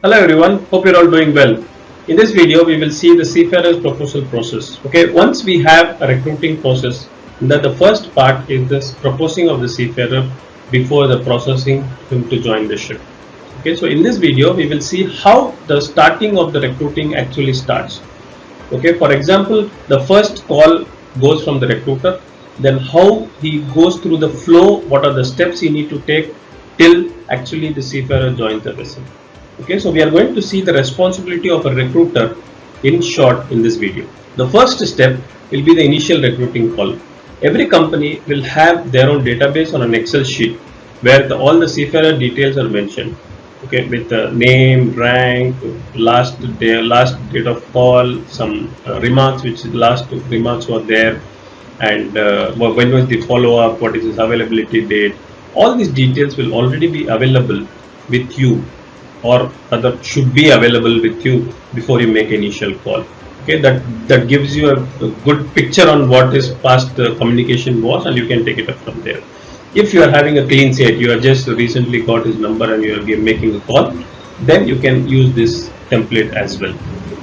Hello everyone, hope you're all doing well. In this video, we will see the seafarer's proposal process. Okay, once we have a recruiting process, then the first part is this proposing of the seafarer before the processing him to join the ship. Okay, so in this video, we will see how the starting of the recruiting actually starts. Okay, for example, the first call goes from the recruiter, then how he goes through the flow, what are the steps he need to take till actually the seafarer joins the vessel. Okay, so we are going to see the responsibility of a recruiter in short in this video. The first step will be the initial recruiting call. Every company will have their own database on an Excel sheet where all the seafarer details are mentioned. Okay, with the name, rank, last date of call, some remarks which last remarks were there, and when was the follow up, what is his availability date. All these details will already be available with you, or rather should be available with you before you make initial call. Okay, that gives you a good picture on what his past communication was, and you can take it up from there. If you are having a clean slate, you have just recently got his number and you are making a call, then you can use this template as well.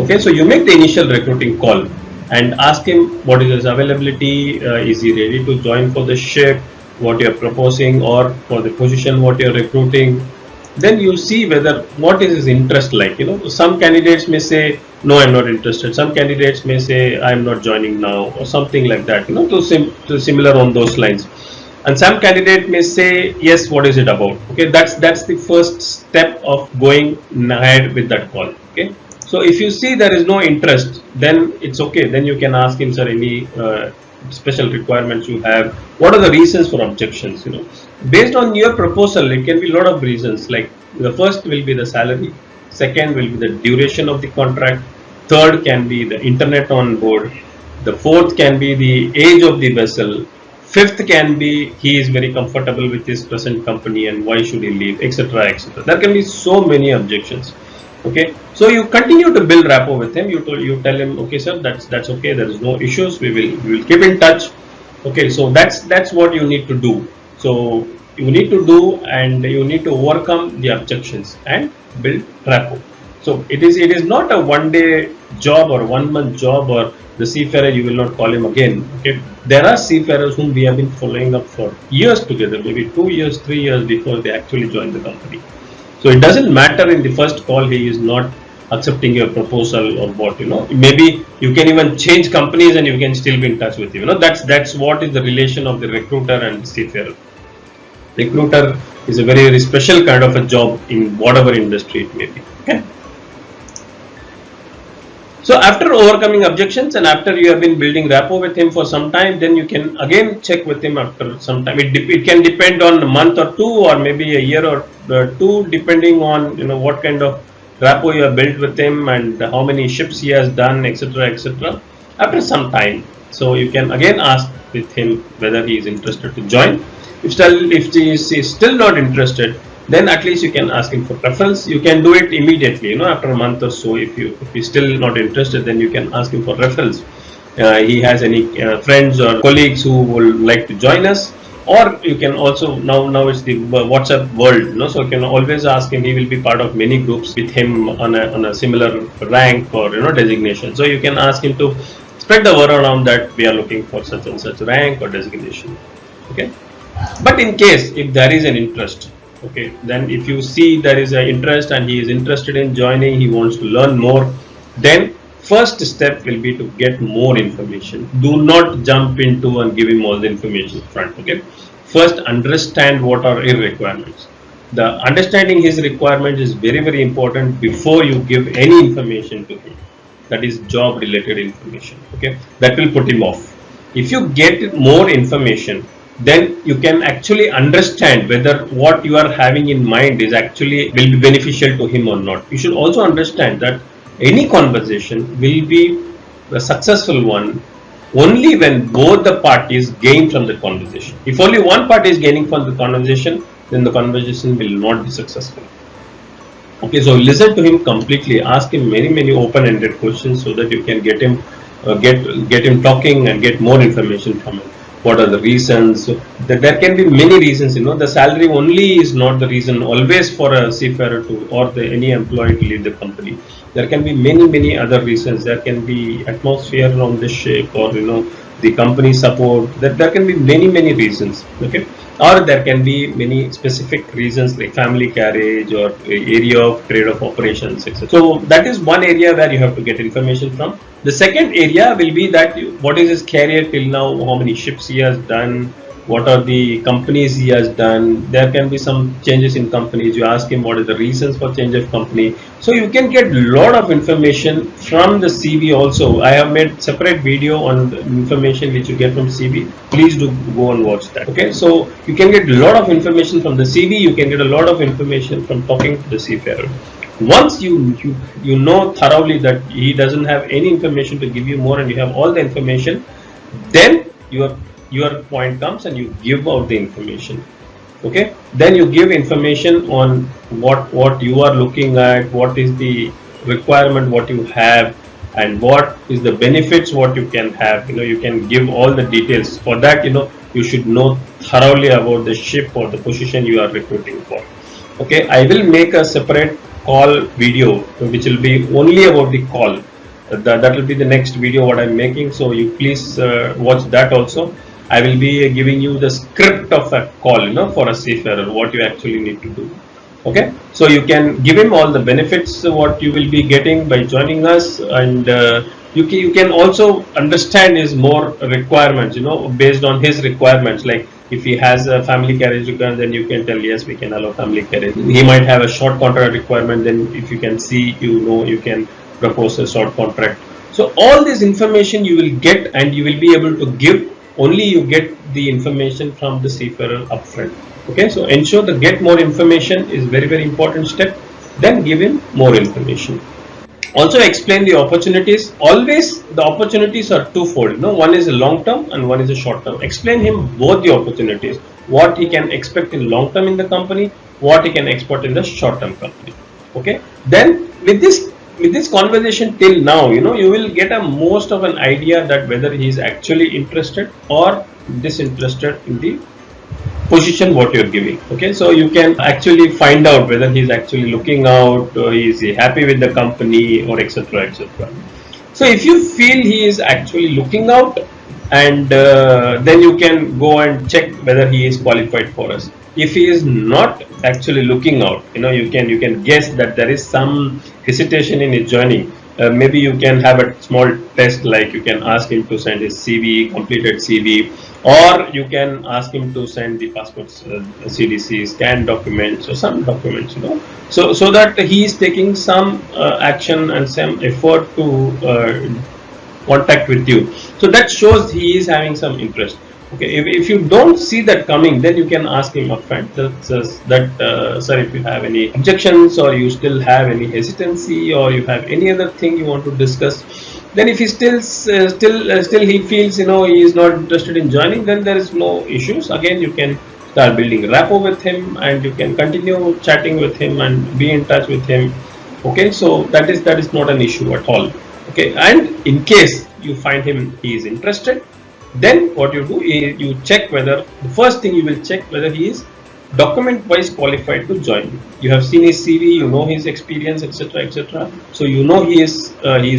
Okay, so you make the initial recruiting call and ask him what is his availability, is he ready to join for the ship, what you are proposing, or for the position what you are recruiting. Then you see whether what is his interest like. Some candidates may say no, I'm not interested. Some candidates may say I'm not joining now, or something like that. To similar on those lines. And some candidate may say yes, what is it about? Okay, that's the first step of going ahead with that call. Okay, so if you see there is no interest, then it's okay. Then you can ask him, sir, any special requirements you have, what are the reasons for objections. Based on your proposal, it can be a lot of reasons. Like the first will be the salary, second will be the duration of the contract, third can be the internet on board, the fourth can be the age of the vessel, fifth can be he is very comfortable with his present company and why should he leave, etc., etc. There can be so many objections. Okay, so you continue to build rapport with him. You tell him, okay sir, that's okay, there is no issues, we will keep in touch. Okay, so that's what you need to do. So you need to do, and you need to overcome the objections and build rapport. So it is not a one-day job or 1 month job, or the seafarer you will not call him again. Okay, there are seafarers whom we have been following up for years together, maybe 2 years, 3 years before they actually join the company. So it doesn't matter in the first call he is not accepting your proposal or what. Maybe you can even change companies and you can still be in touch with you. That's what is the relation of the recruiter and the seafarer. Recruiter is a very, very special kind of a job in whatever industry it may be. Okay. So after overcoming objections and after you have been building rapport with him for some time, then you can again check with him after some time. It can depend on a month or two, or maybe a year or two, depending on what kind of rapport you have built with him and how many ships he has done, etc., etc. After some time, so you can again ask with him whether he is interested to join. If he is still not interested, then at least you can ask him for referrals. You can do it immediately, after a month or so. If he's still not interested, then you can ask him for referrals. He has any friends or colleagues who would like to join us, or you can also now it's the WhatsApp world, so you can always ask him. He will be part of many groups with him on a similar rank or designation. So you can ask him to spread the word around that we are looking for such and such rank or designation. Okay. But in case if there is an interest, okay, then if you see there is an interest and he is interested in joining, he wants to learn more, then first step will be to get more information. Do not jump into and give him all the information front. Okay, first understand what are his requirements. The understanding his requirements is very, very important before you give any information to him. That is job related information. Okay, that will put him off. If you get more information, then you can actually understand whether what you are having in mind is actually will be beneficial to him or not. You should also understand that any conversation will be a successful one only when both the parties gain from the conversation. If only one party is gaining from the conversation, then the conversation will not be successful. Okay, so listen to him completely. Ask him many open-ended questions so that you can get him talking and get more information from him. what are the reasons. So there can be many reasons, the salary only is not the reason always for a seafarer to, or any employee to leave the company. There can be many other reasons. There can be atmosphere on the ship, or the company support. There can be many reasons, okay, or there can be many specific reasons like family carriage or area of trade of operations, etc. So that is one area where you have to get information from. The second area will be that what is his career till now, how many ships he has done, what are the companies he has done. There can be some changes in companies. You ask him what is the reasons for change of company. So you can get lot of information from the CV also. I have made separate video on the information which you get from CV. Please do go and watch that. Okay, so you can get a lot of information from the CV. You can get a lot of information from talking to the seafarer. Once you know thoroughly that he doesn't have any information to give you more, and you have all the information, then your point comes and you give out the information. Okay, then you give information on what you are looking at, what is the requirement, what you have, and what is the benefits what you can have. You can give all the details. For that, you should know thoroughly about the ship or the position you are recruiting for. Okay, I will make a separate call video which will be only about the call. That will be the next video what I'm making, so you please watch that also. I will be giving you the script of a call, for a seafarer, what you actually need to do. Okay, so you can give him all the benefits what you will be getting by joining us, and you can also understand his more requirements, based on his requirements. Like if he has a family carriage requirement, then you can tell yes, we can allow family carriage. He might have a short contract requirement, then if you can see, you can propose a short contract. So all this information you will get, and you will be able to give. Only you get the information from the seafarer upfront. Okay, so ensure to get more information is very important step. Then give him more information. Also explain the opportunities. Always the opportunities are twofold. One is a long term and one is a short term. Explain him both the opportunities. What he can expect in long term in the company, what he can expect in the short term company. Okay. Then with this conversation till now, you will get a most of an idea that whether he is actually interested or disinterested in the position what you're giving. Okay, so you can actually find out whether he's actually looking out, or is he happy with the company, or etc. So if you feel he is actually looking out, and then you can go and check whether he is qualified for us. If he is not actually looking out, you can guess that there is some hesitation in his joining. Maybe you can have a small test, like you can ask him to send his CV, completed CV, or you can ask him to send the passports, CDC, scanned documents, or some documents, so that he is taking some action and some effort to contact with you. So that shows he is having some interest. Okay, if you don't see that coming, then you can ask him upfront that sir, if you have any objections, or you still have any hesitancy, or you have any other thing you want to discuss. Then if he still he feels he is not interested in joining, then there is no issues. Again, you can start building rapport with him, and you can continue chatting with him and be in touch with him. Okay, so that is not an issue at all. Okay, and in case you find he is interested, then what you do is you check whether, the first thing you will check whether he is document wise qualified to join you. You have seen his CV, you know his experience, etc. So he is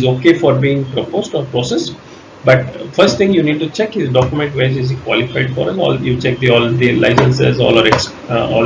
okay for being proposed or processed. But first thing you need to check is document wise, is he qualified for us. You check all the licenses, all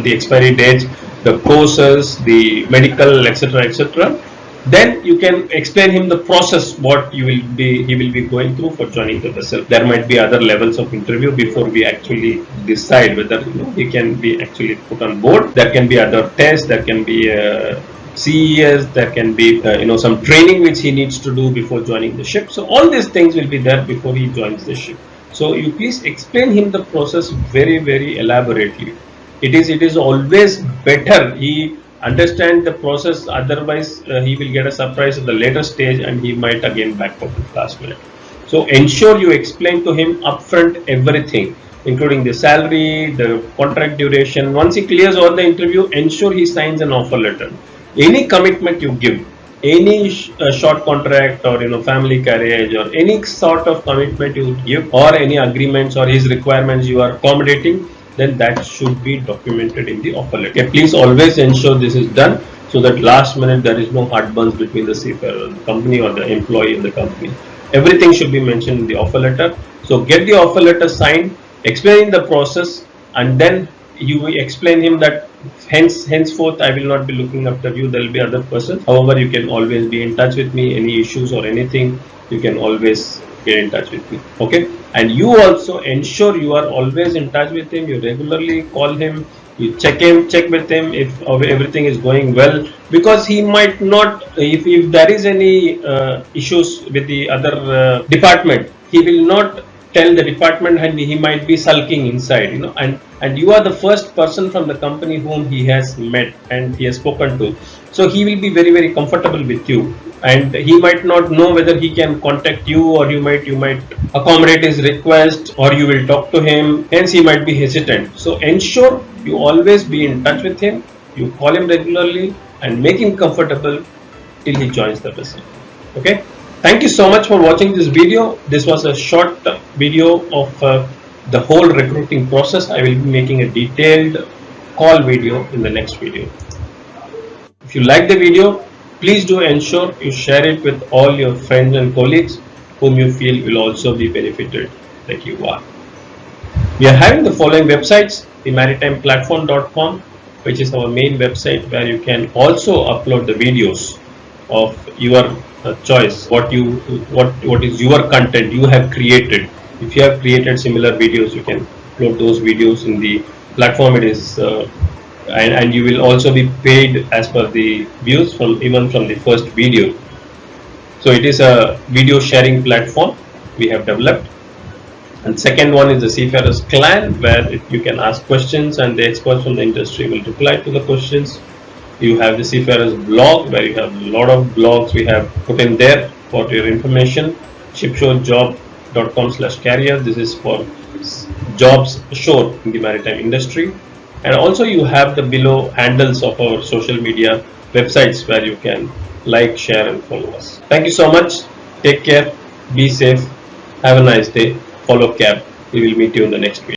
the expiry dates, the courses, the medical, etc. Then you can explain him the process what he will be going through for joining the vessel. There might be other levels of interview before we actually decide whether he can be actually put on board. There can be other tests. There can be CES. There can be some training which he needs to do before joining the ship. So all these things will be there before he joins the ship. So you please explain him the process very elaborately. It is always better he understand the process, otherwise he will get a surprise at the later stage and he might again back up at the last minute. So ensure you explain to him upfront everything, including the salary, the contract duration. Once he clears all the interview, ensure he signs an offer letter. Any commitment you give, any short contract or family carriage or any sort of commitment you would give, or any agreements or his requirements you are accommodating, then that should be documented in the offer letter. Okay, please always ensure this is done, so that last minute there is no heartburns between the seafarer, the company, or the employee of the company. Everything should be mentioned in the offer letter. So get the offer letter signed, explaining the process, and then you explain him that henceforth I will not be looking after you, there will be other person. However, you can always be in touch with me, any issues or anything, you can always get in touch with me. Okay, and you also ensure you are always in touch with him, you regularly call him, you check with him if everything is going well, because he might not, if there is any issues with the other department, he will not tell the department, and he might be sulking inside, and you are the first person from the company whom he has met and he has spoken to, so he will be very, very comfortable with you, and he might not know whether he can contact you, or you might accommodate his request, or you will talk to him, hence he might be hesitant. So ensure you always be in touch with him, you call him regularly and make him comfortable till he joins the vessel. Okay, thank you so much for watching this video. This was a short video of the whole recruiting process. I will be making a detailed call video in the next video. If you like the video, please do ensure you share it with all your friends and colleagues whom you feel will also be benefited like you are. We are having the following websites: the maritimeplatform.com, which is our main website, where you can also upload the videos of your choice, what is your content you have created. If you have created similar videos, you can upload those videos in the platform. It is and you will also be paid as per the views even from the first video. So it is a video sharing platform we have developed. And second one is the Seafarers Clan, where you can ask questions and the experts from the industry will reply to the questions. You have the Seafarers blog, where you have a lot of blogs we have put in there for your information. shipshorejob.com/career. This is for jobs ashore in the maritime industry. And also you have the below handles of our social media websites, where you can like, share and follow us. Thank you so much. Take care. Be safe. Have a nice day. Follow CAB. We will meet you in the next video.